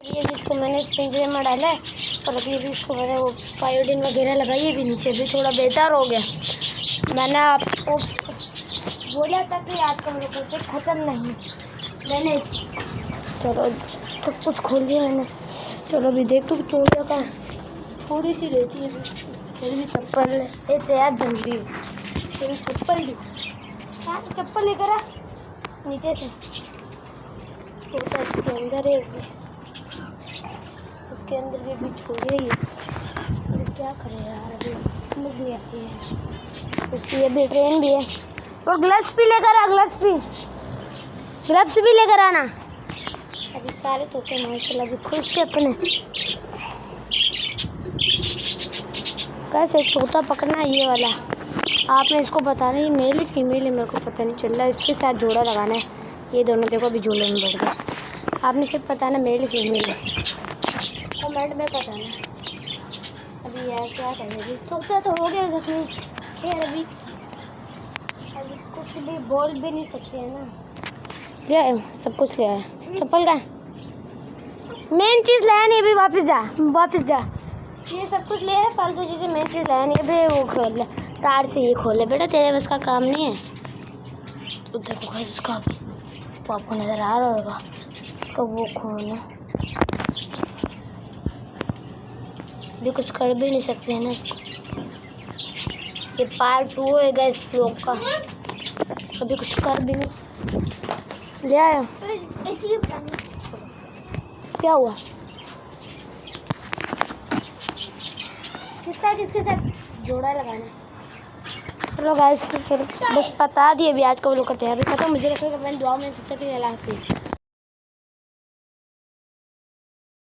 ये भी इसको मैंने इस पिंजरे में डाला है और अभी भी इसको मैंने वो पायोडीन वगैरह लगाई है। भी नीचे भी थोड़ा बेहतर हो गया। मैंने आपको बोला था कि आज का मेरे को ख़त्म नहीं, मैंने चलो सब कुछ खोल दिया मैंने। चलो अभी देख तो चोरिया का थोड़ी सी रहती है, फिर भी चप्पल लेते यार जल्दी, फिर चप्पल दी चप्पल लेकर आ नीचे से। तो इसके अंदर है, इसके अंदर भी अभी छोड़िए ही है। क्या करें यार, अभी समझ नहीं आती है। उसकी अभी ट्रेन भी है। और ग्लव्स भी लेकर आ, ग्लव्स भी लेकर आना। अभी सारे तोते माशाल्लाह भी खुश है अपने। कैसे एक तोता पकड़ना है ये वाला, आपने इसको बताना ये मेल है फीमेल है, मेरे को पता नहीं चल रहा। इसके साथ जोड़ा लगाना है। ये दोनों देखो अभी झूले में बैठ गए। आपने सिर्फ बताना मेल है फीमेल है, कमेंट में बताना। अभी यार क्या करें, तोता तो हो गया जख्मी। खैर अभी कुछ भी बोल भी नहीं सकते हैं ना। ले आए सब कुछ, ले आए चप्पल का मेन चीज़ लाया नहीं। अभी वापस जा। ये सब कुछ ले आए फालतू चीज़ें, मेन चीज़ लाया नहीं। अभी वो खोल ले, तार से ये खोल ले बेटा, तेरे बस का काम नहीं है। तो देखो इसका तो आपको नज़र आ रहा होगा तो वो खोलना भी कुछ कर भी नहीं सकते हैं ना इसको। ये पार्ट 2 है गैस ब्लॉग का, अभी कुछ कर भी नहीं। ले आया क्या हुआ, किसके साथ जोड़ा लगाना। चलो गाइस फिर बस बता दिए अभी आज का व्लॉग करते हैं। अभी खत्म, मुझे रखेगा अपनी दुआ में, तब तक के लिए अल्लाह हाफिज़।